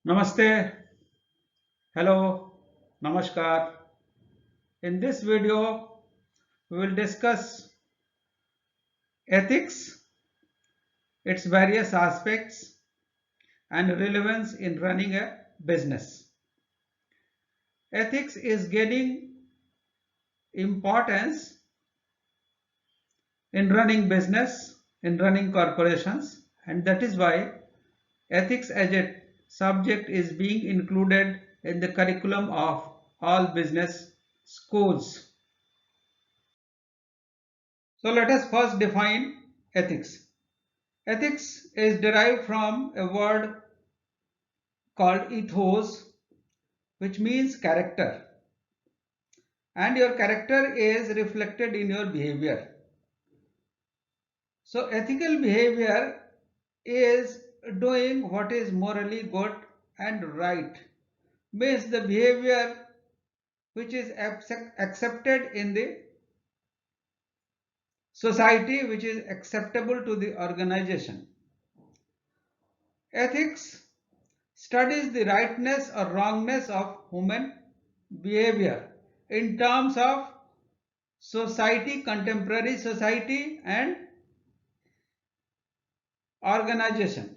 Namaste, hello, namaskar. In this video, we will discuss ethics, its various aspects, and relevance in running a business. Ethics is gaining importance in running business, in running corporations, and that is why ethics as a subject is being included in the curriculum of all business schools. So let us first define ethics. Ethics is derived from a word called ethos, which means character, and your character is reflected in your behavior. So ethical behavior is doing what is morally good and right, means the behavior which is accepted in the society, which is acceptable to the organization. Ethics studies the rightness or wrongness of human behavior in terms of society, contemporary society, and organization.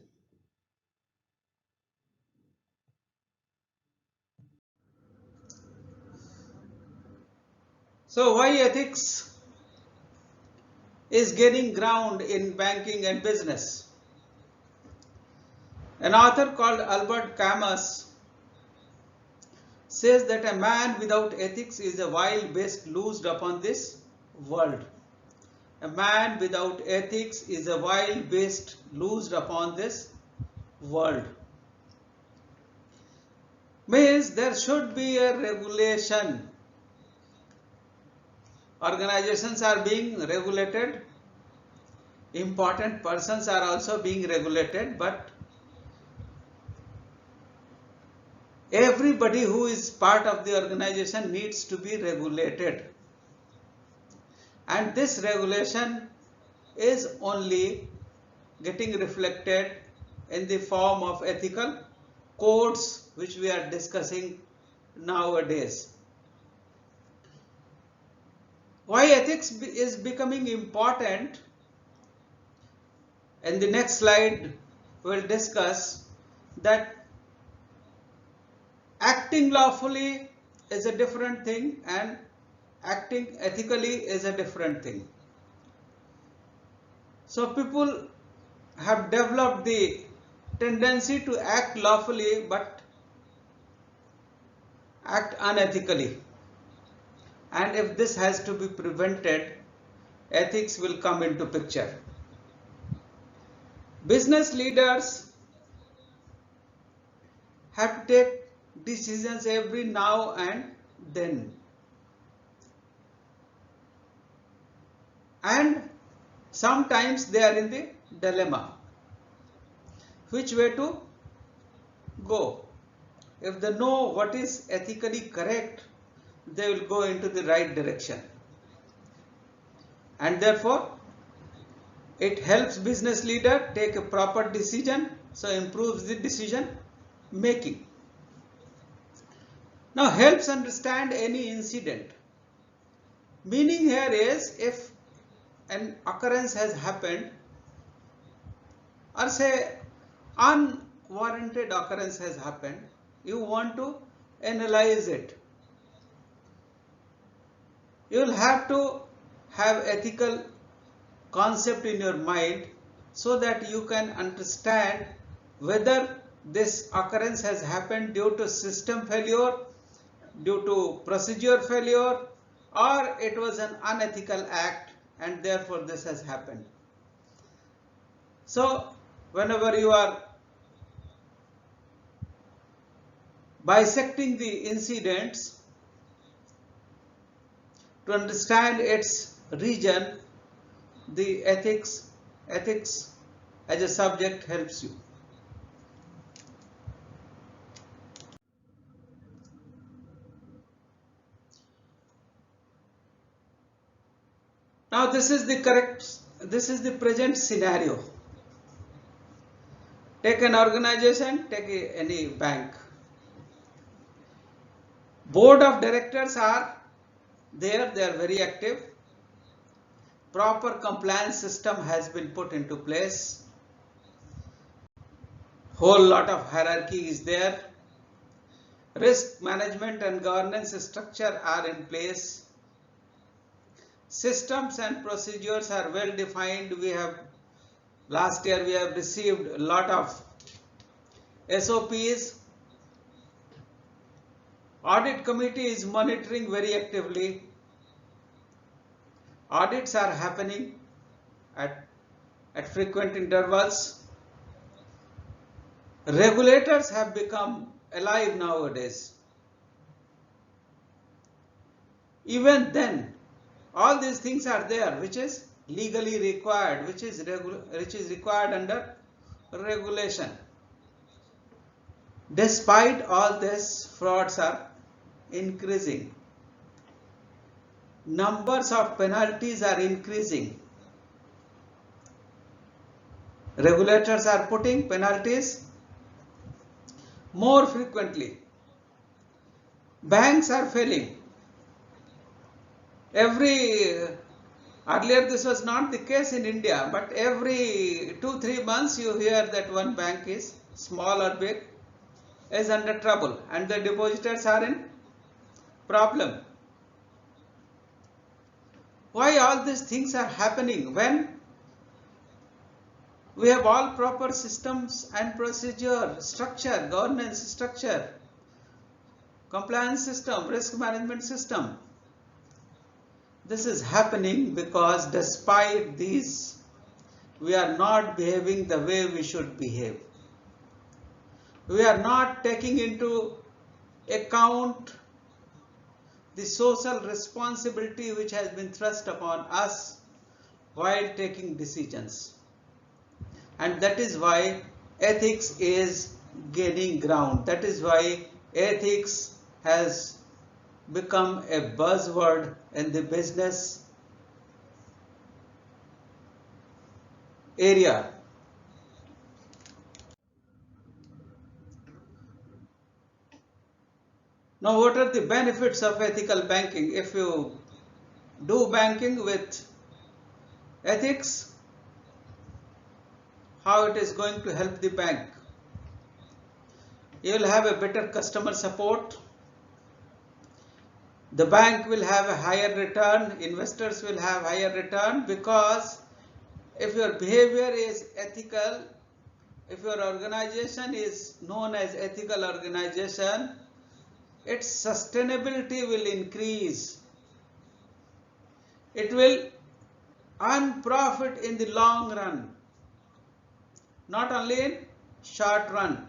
So, why ethics is gaining ground in banking and business? An author called Albert Camus says that a man without ethics is a wild beast loosed upon this world. A man without ethics is a wild beast loosed upon this world. Means there should be a regulation. Organizations are being regulated, important persons are also being regulated, but everybody who is part of the organization needs to be regulated, and this regulation is only getting reflected in the form of ethical codes which we are discussing nowadays. Why ethics is becoming important? In the next slide we will discuss that acting lawfully is a different thing and acting ethically is a different thing. So people have developed the tendency to act lawfully but act unethically, and if this has to be prevented, ethics will come into picture. Business leaders have to take decisions every now and then, and sometimes they are in the dilemma which way to go. If they know what is ethically correct, they will go into the right direction, and therefore it helps business leader take a proper decision, so improves the decision making. Now helps understand any incident. Meaning here is, if an occurrence has happened, or say unwarranted occurrence has happened, you want to analyze it. You will have to have ethical concept in your mind so that you can understand whether this occurrence has happened due to system failure, due to procedure failure, or it was an unethical act and therefore this has happened. So whenever you are bisecting the incidents to understand its region, the ethics as a subject helps you. Now this is the present scenario. Take an organization, take any bank. Board of directors are there, they are very active. Proper compliance system has been put into place. Whole lot of hierarchy is there. Risk management and governance structure are in place. Systems and procedures are well defined. Last year we have received a lot of SOPs. Audit committee is monitoring very actively. Audits are happening at frequent intervals. Regulators have become alive nowadays. Even then, all these things are there, which is legally required, which is required under regulation. Despite all this, frauds are increasing. Numbers of penalties are increasing. Regulators are putting penalties more frequently. Banks are failing. Earlier this was not the case in India, but every 2-3 months you hear that one bank is, small or big, is under trouble and the depositors are in problem. Why all these things are happening when we have all proper systems and procedure, structure, governance structure, compliance system, risk management system? This is happening because despite these, we are not behaving the way we should behave. We are not taking into account the social responsibility which has been thrust upon us while taking decisions. And that is why ethics is gaining ground. That is why ethics has become a buzzword in the business area. Now, what are the benefits of ethical banking? If you do banking with ethics, how it is going to help the bank? You will have a better customer support. The bank will have a higher return, investors will have higher return, because if your behavior is ethical, if your organization is known as ethical organization, its sustainability will increase. It will earn profit in the long run, not only in short run.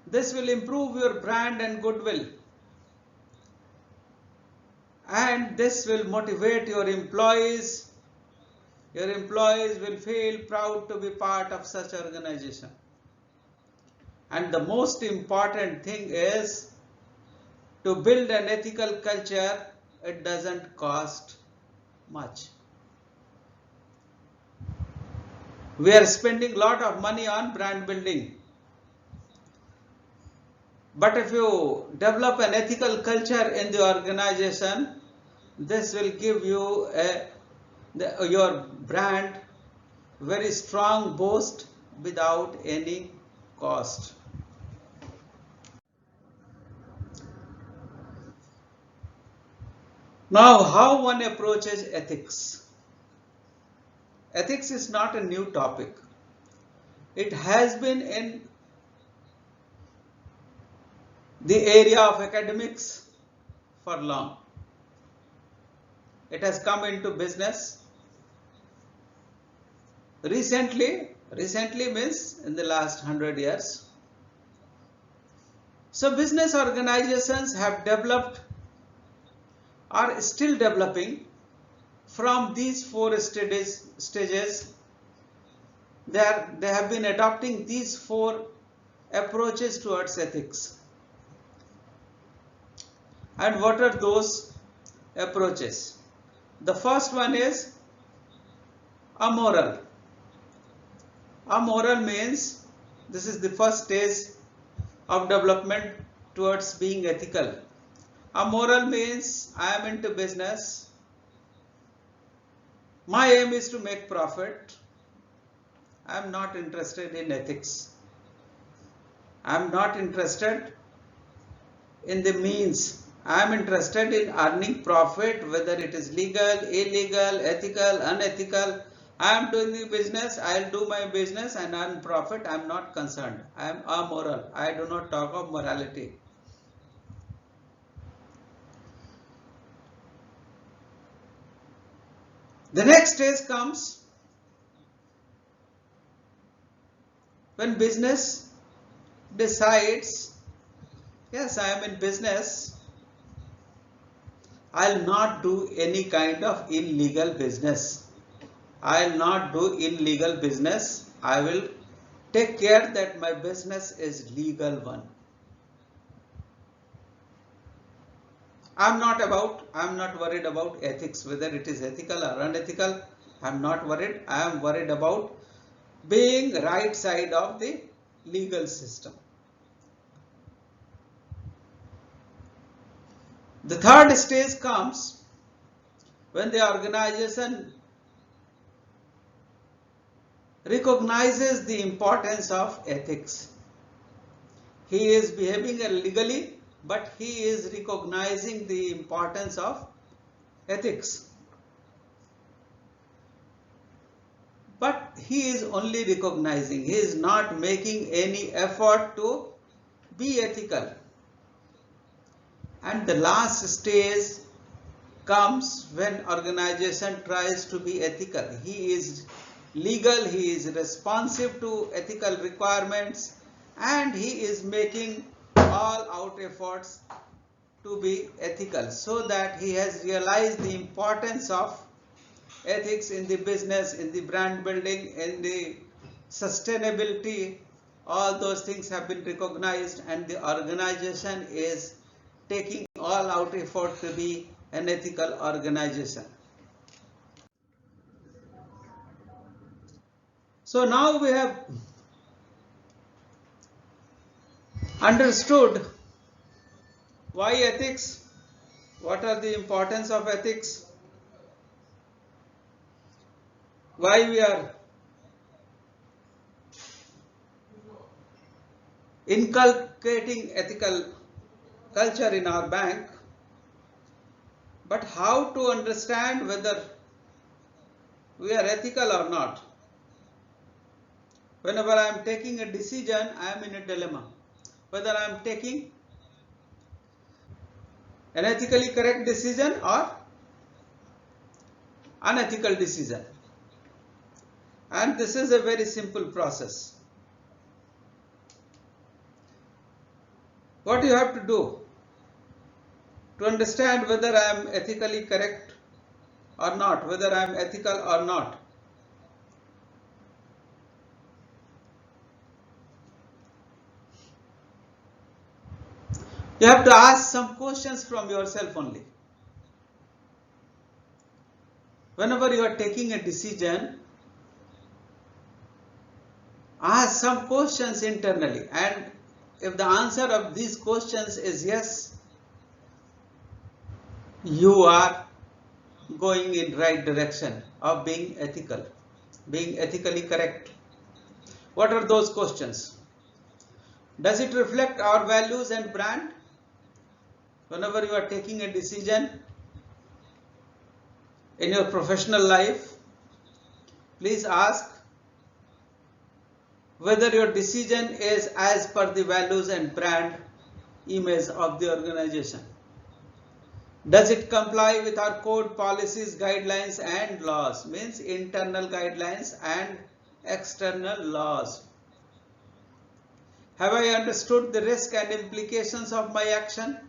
This will improve your brand and goodwill. And this will motivate your employees. Your employees will feel proud to be part of such organization. And the most important thing is, to build an ethical culture, it doesn't cost much. We are spending a lot of money on brand building. But if you develop an ethical culture in the organization, this will give you your brand very strong boost without any cost. Now, how one approaches ethics? Ethics is not a new topic. It has been in the area of academics for long. It has come into business recently means in the last 100 years. So business organizations have developed, are still developing, from these 4 stages. They have been adopting these 4 approaches towards ethics. And what are those approaches? The first one is amoral. Amoral means This is the first stage of development towards being ethical. Amoral means I am into business. My aim is to make profit. I am not interested in ethics. I am not interested in the means. I am interested in earning profit, whether it is legal, illegal, ethical, unethical. I am doing the business, I will do my business and earn profit. I am not concerned. I am amoral. I do not talk of morality. The next stage comes when business decides, yes, I am in business. I will not do any kind of illegal business. I will not do illegal business. I will take care that my business is legal one. I am not worried about ethics, whether it is ethical or unethical. I am not worried. I am worried about being right side of the legal system. The third stage comes when the organization recognizes the importance of ethics. He is behaving illegally, but he is recognizing the importance of ethics. But he is only recognizing, he is not making any effort to be ethical. And the last stage comes when organization tries to be ethical. He is legal, he is responsive to ethical requirements, and he is making all out efforts to be ethical, so that he has realized the importance of ethics in the business, in the brand building, in the sustainability. All those things have been recognized, and the organization is taking all out effort to be an ethical organization. So now we have understood why ethics, what are the importance of ethics, why we are inculcating ethical culture in our bank, but how to understand whether we are ethical or not. Whenever I am taking a decision, I am in a dilemma. Whether I am taking an ethically correct decision or unethical decision. And this is a very simple process. What you have to do to understand whether I am ethically correct or not, whether I am ethical or not. You have to ask some questions from yourself only. Whenever you are taking a decision, ask some questions internally, and if the answer of these questions is yes, you are going in right direction of being ethical, being ethically correct. What are those questions? Does it reflect our values and brand? Whenever you are taking a decision in your professional life, please ask whether your decision is as per the values and brand image of the organization. Does it comply with our code, policies, guidelines and laws? Means internal guidelines and external laws. Have I understood the risk and implications of my action?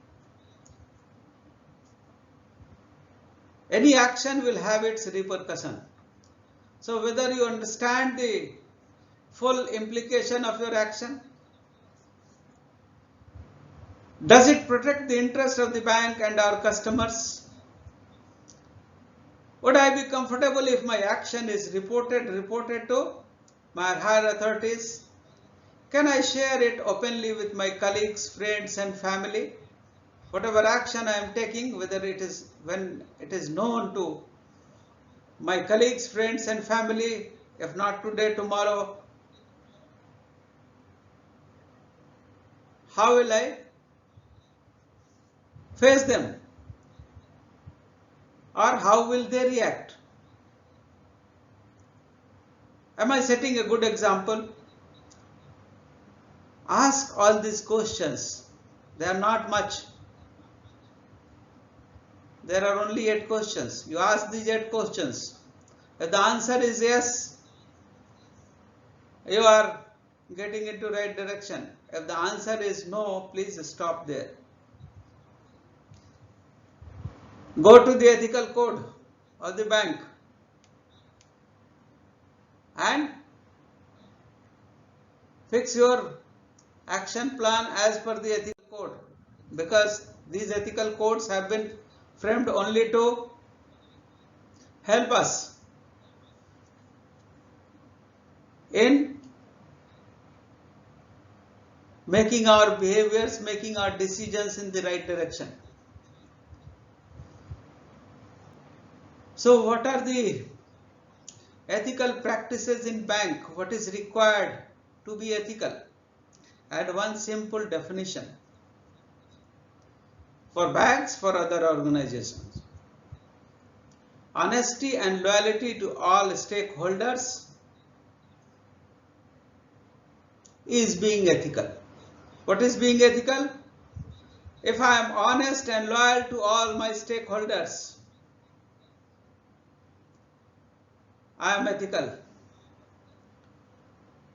Any action will have its repercussion. So whether you understand the full implication of your action, does it protect the interest of the bank and our customers? Would I be comfortable if my action is reported to my higher authorities? Can I share it openly with my colleagues, friends and family? Whatever action I am taking, whether it is when it is known to my colleagues, friends and family, if not today, tomorrow, how will I face them? Or how will they react? Am I setting a good example? Ask all these questions. They are not much. There are only 8 questions. You ask these 8 questions. If the answer is yes, you are getting into right direction. If the answer is no, please stop there. Go to the ethical code of the bank and fix your action plan as per the ethical code, because these ethical codes have been framed only to help us in making our behaviors, making our decisions in the right direction. So what are the ethical practices in bank? What is required to be ethical? Add one simple definition for banks, for other organizations. Honesty and loyalty to all stakeholders is being ethical. What is being ethical? If I am honest and loyal to all my stakeholders, I am ethical.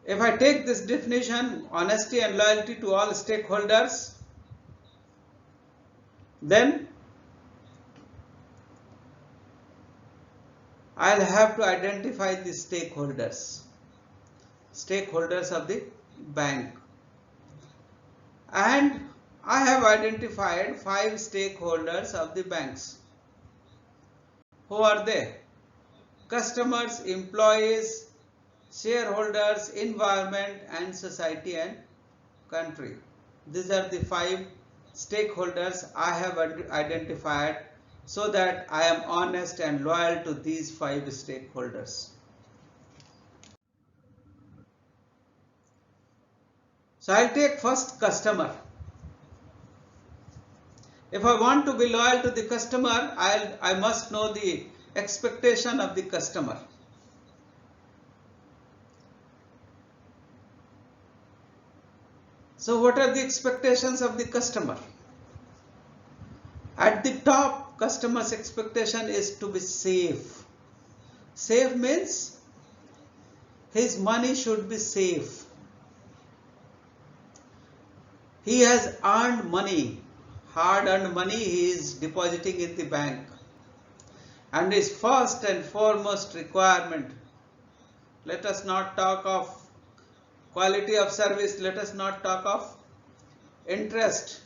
If I take this definition, honesty and loyalty to all stakeholders, then I'll have to identify the stakeholders of the bank. And I have identified 5 stakeholders of the banks. Who are they? Customers, employees, shareholders, environment and society and country. These are the 5 stakeholders I have identified, so that I am honest and loyal to these 5 stakeholders. So I'll take first customer. If I want to be loyal to the customer, I must know the expectation of the customer. So what are the expectations of the customer? At the top, customer's expectation is to be safe. Safe means his money should be safe. He has earned money, hard-earned money he is depositing in the bank. And his first and foremost requirement, let us not talk of quality of service, let us not talk of interest.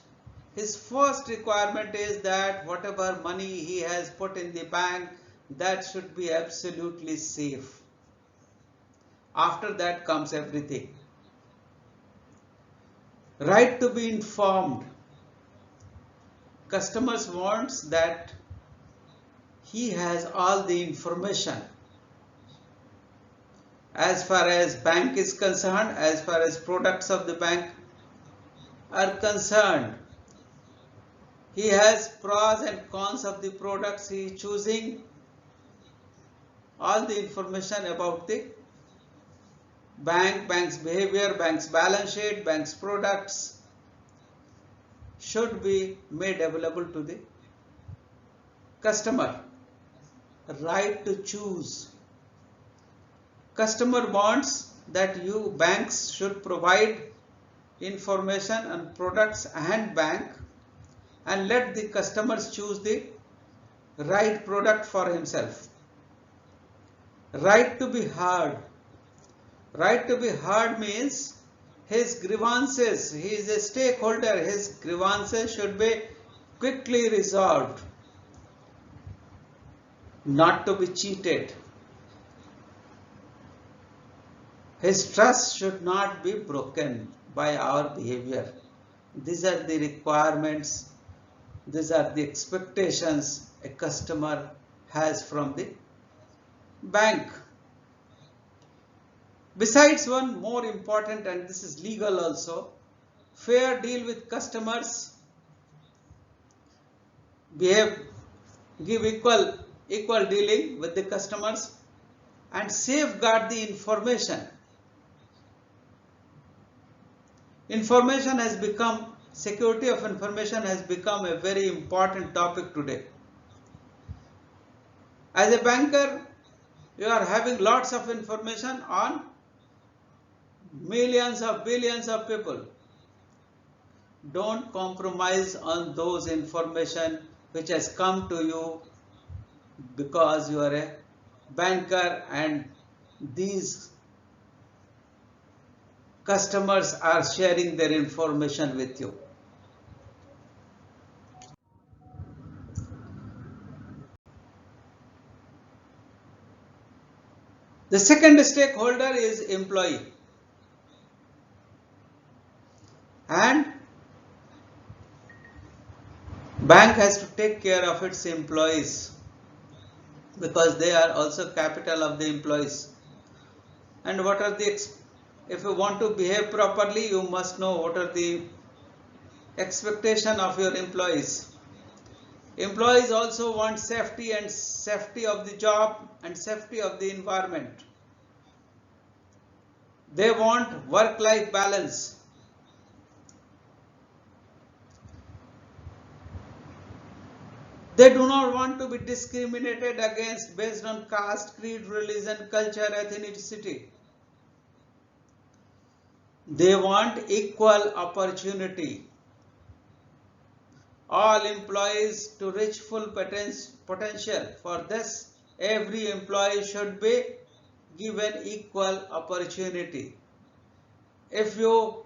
His first requirement is that whatever money he has put in the bank, that should be absolutely safe. After that comes everything. Right to be informed. Customers wants that he has all the information as far as bank is concerned, as far as products of the bank are concerned. He has pros and cons of the products he is choosing, all the information about the bank, bank's behavior, bank's balance sheet, bank's products should be made available to the customer. Right to choose. Customer wants that you banks should provide information on products and bank, and let the customers choose the right product for himself. Right to be heard. Right to be heard means his grievances, he is a stakeholder, his grievances should be quickly resolved, not to be cheated. His trust should not be broken by our behavior. These are the requirements, these are the expectations a customer has from the bank. Besides, one more important, and this is legal also, fair deal with customers, behave, give equal dealing with the customers, and safeguard the information. Security of information has become a very important topic today. As a banker, you are having lots of information on millions of billions of people. Don't compromise on those information which has come to you because you are a banker and these customers are sharing their information with you. The second stakeholder is employee, and bank has to take care of its employees because they are also capital of the employees. And what are the, if you want to behave properly, you must know what are the expectation of your employees. Employees also want safety, and safety of the job and safety of the environment. They want work-life balance. They do not want to be discriminated against based on caste, creed, religion, culture, ethnicity. They want equal opportunity. All employees to reach full potential. For this, every employee should be given equal opportunity. If you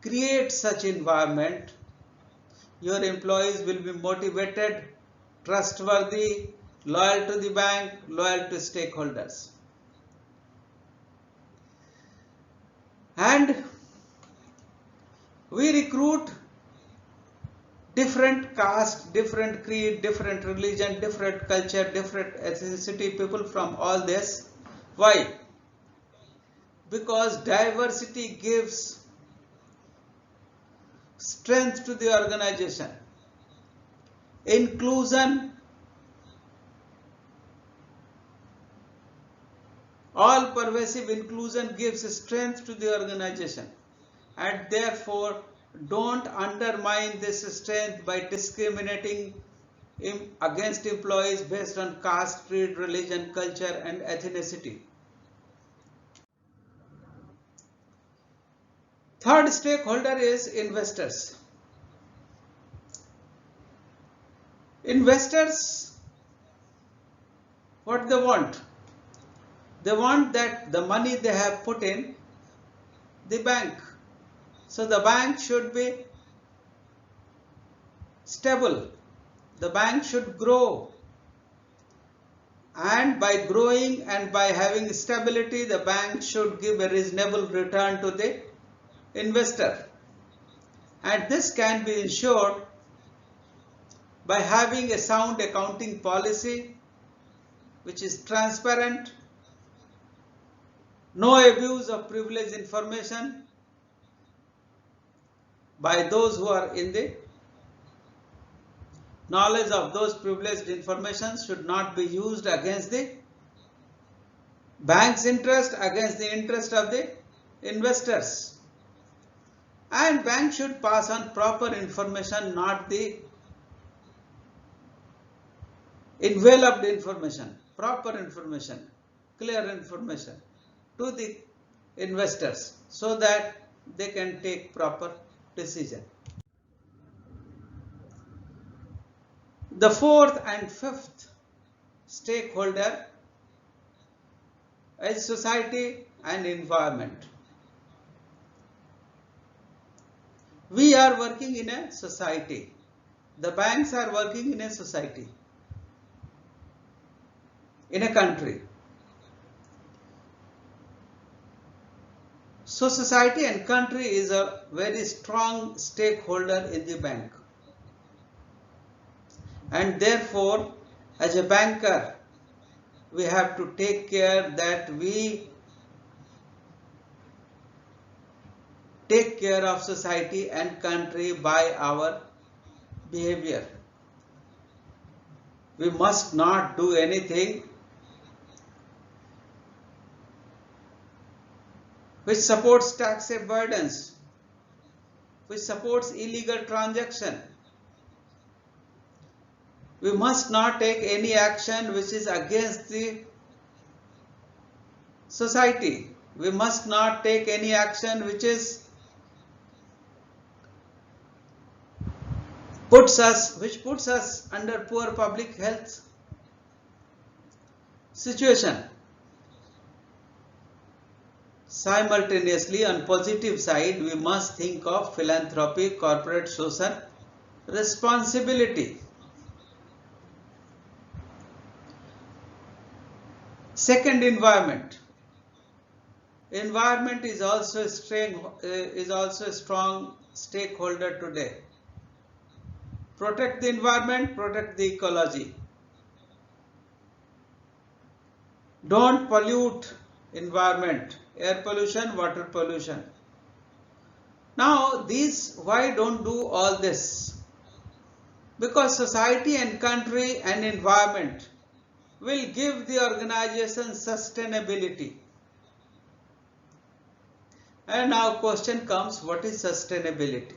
create such environment, your employees will be motivated, trustworthy, loyal to the bank, loyal to stakeholders. And we recruit different caste, different creed, different religion, different culture, different ethnicity people from all this. Why? Because diversity gives strength to the organization. Inclusion, all pervasive inclusion gives strength to the organization, and therefore don't undermine this strength by discriminating against employees based on caste, creed, religion, culture and ethnicity. Third stakeholder is investors. Investors, what they want? They want that the money they have put in the bank. So the bank should be stable. The bank should grow. And by growing and by having stability, the bank should give a reasonable return to the investor. And this can be ensured by having a sound accounting policy which is transparent, no abuse of privileged information by those who are in the knowledge of those privileged information should not be used against the bank's interest, against the interest of the investors. And bank should pass on proper information, not the enveloped information, proper information, clear information to the investors so that they can take proper decision. The fourth and fifth stakeholder is society and environment. We are working in a society. The banks are working in a society, in a country. So society and country is a very strong stakeholder in the bank, and therefore as a banker we have to take care that we take care of society and country by our behavior. We must not do anything which supports tax avoidance, which supports illegal transaction. We must not take any action which is against the society. We must not take any action which puts us under poor public health situation. Simultaneously, on positive side, we must think of philanthropy, corporate social responsibility. Second, environment. Environment is also a strong stakeholder today. Protect the environment, protect the ecology. Don't pollute environment, air pollution, water pollution. Now why don't do all this? Because society and country and environment will give the organization sustainability. And now question comes, what is sustainability?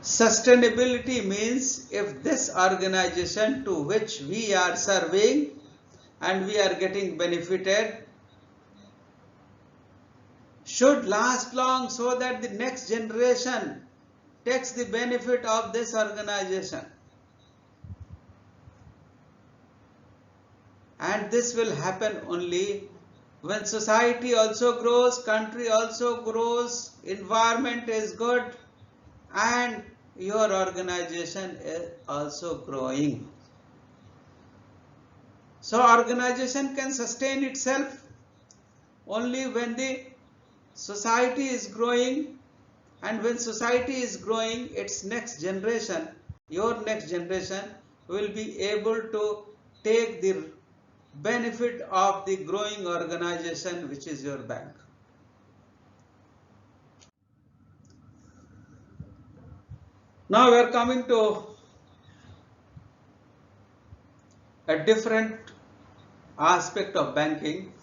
Sustainability means if this organization to which we are serving and we are getting benefited should last long so that the next generation takes the benefit of this organization. And this will happen only when society also grows, country also grows, environment is good, and your organization is also growing. So organization can sustain itself only when the society is growing, and when society is growing, its next generation, your next generation, will be able to take the benefit of the growing organization which is your bank. Now we are coming to a different aspect of banking,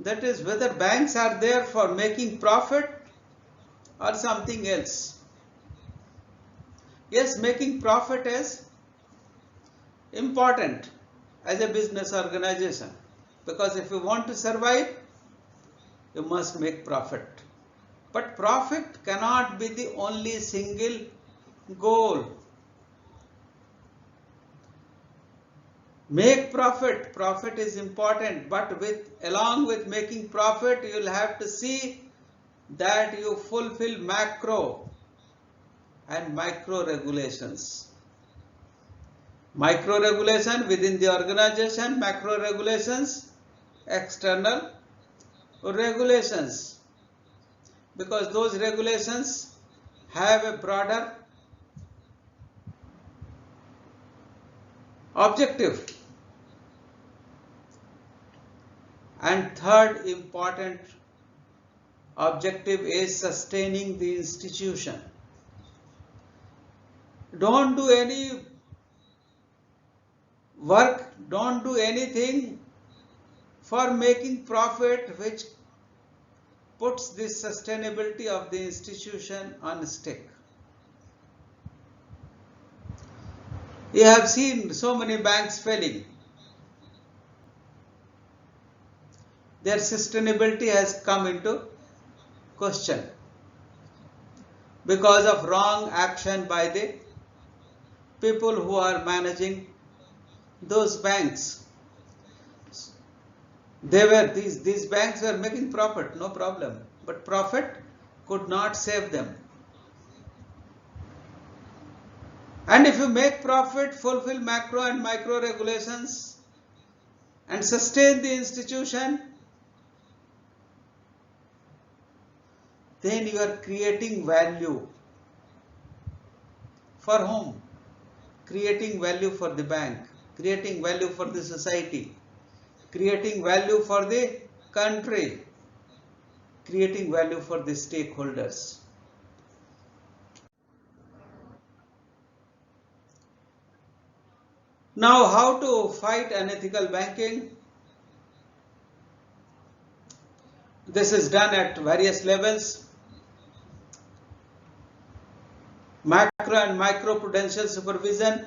that is whether banks are there for making profit or something else. Yes, making profit is important as a business organization, because if you want to survive, you must make profit. But profit cannot be the only single goal. Make profit. Profit is important, but along with making profit, you will have to see that you fulfill macro and micro regulations. Micro regulation within the organization, macro regulations, external regulations. Because those regulations have a broader objective. And third important objective is sustaining the institution. Don't do any work, don't do anything for making profit which puts the sustainability of the institution on stake. You have seen so many banks failing. Their sustainability has come into question because of wrong action by the people who are managing those banks. These banks were making profit, no problem, but profit could not save them. And if you make profit, fulfill macro and micro regulations and sustain the institution, then you are creating value. For whom? Creating value for the bank, creating value for the society, creating value for the country, creating value for the stakeholders. Now, how to fight unethical banking? This is done at various levels. Macro and micro prudential supervision.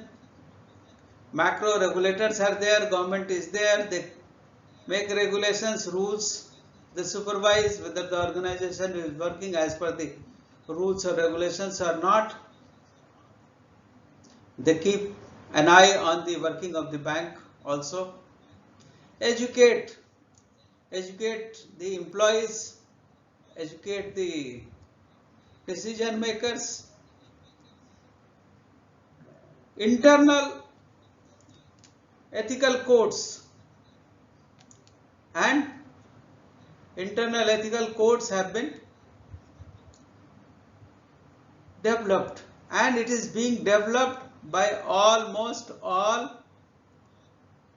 Macro regulators are there, government is there, they make regulations, rules, they supervise whether the organization is working as per the rules or regulations or not. They keep an eye on the working of the bank also. Educate the employees, educate the decision makers. Internal ethical codes and internal ethical codes have been developed, and it is being developed by almost all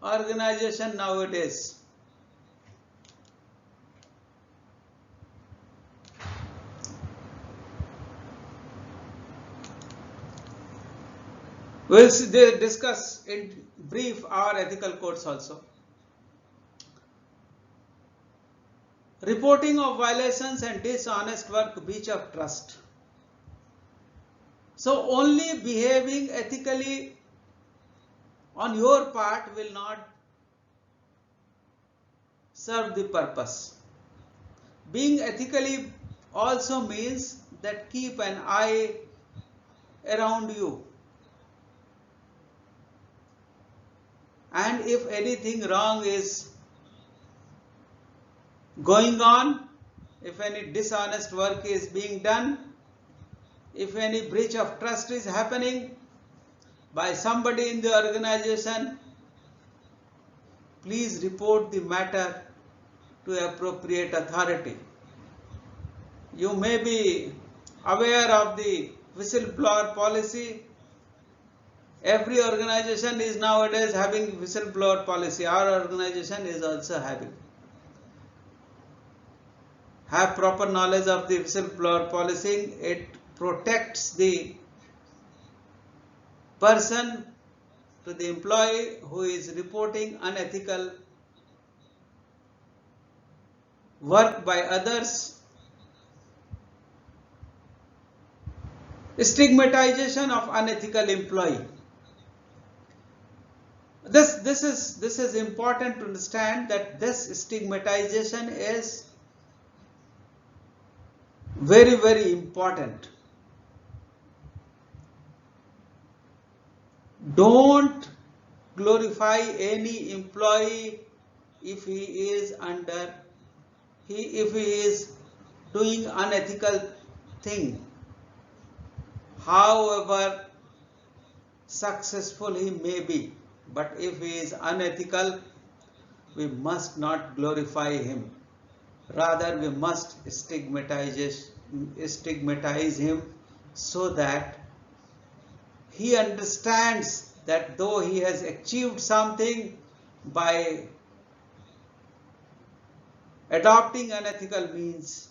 organizations nowadays. We will discuss in brief our ethical codes also. Reporting of violations and dishonest work, breach of trust. So only behaving ethically on your part will not serve the purpose. Being ethically also means that keep an eye around you. And if anything wrong is going on, if any dishonest work is being done, if any breach of trust is happening by somebody in the organization, please report the matter to appropriate authority. You may be aware of the whistleblower policy. Every organization is nowadays having whistleblower policy. Our organization is also having. Have proper knowledge of the whistleblower policy. It protects the person, to the employee who is reporting unethical work by others. Stigmatization of unethical employee. This is important to understand, that this stigmatization is very, very important. Don't glorify any employee if he is doing unethical thing, however successful he may be. But if he is unethical, we must not glorify him. Rather, we must stigmatize him, so that he understands that though he has achieved something by adopting unethical means,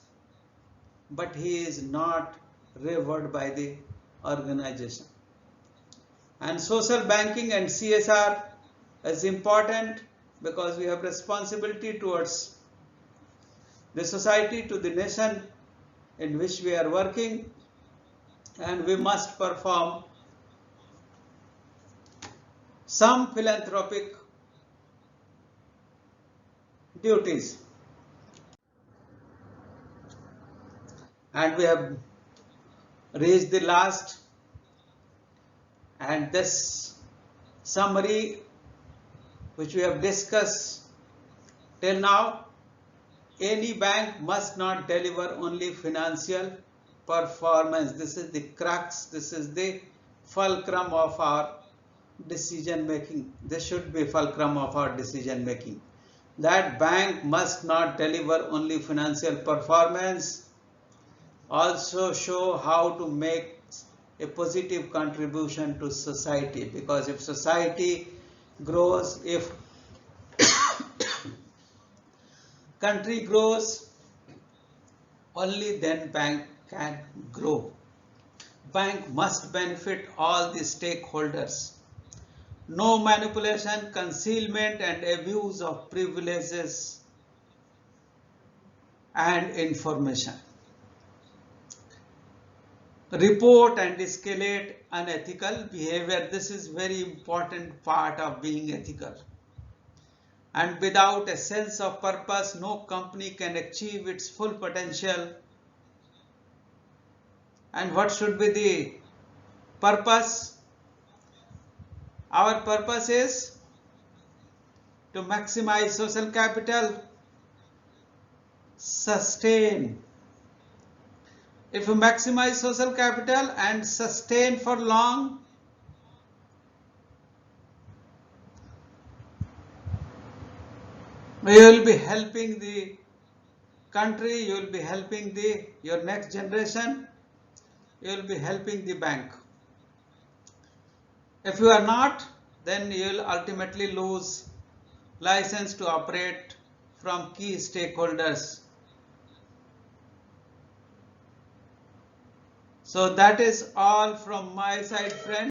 but he is not revered by the organization. And social banking and CSR is important, because we have responsibility towards the society, to the nation in which we are working, and we must perform some philanthropic duties. And we have reached the last, and this summary which we have discussed till now: any bank must not deliver only financial performance. This is the crux, this is the fulcrum of our decision making. This should be fulcrum of our decision making. That bank must not deliver only financial performance. also show how to make a positive contribution to society, because if society grows, if country grows, only then bank can grow. Bank must benefit all the stakeholders. No manipulation, concealment and abuse of privileges and information. Report and escalate unethical behavior. This is very important part of being ethical. And without a sense of purpose, no company can achieve its full potential. And what should be the purpose? Our purpose is to maximize social capital, sustain. If you maximize social capital and sustain for long, you will be helping the country, you will be helping your next generation, you will be helping the bank. If you are not, then you will ultimately lose license to operate from key stakeholders. So that is all from my side, friends.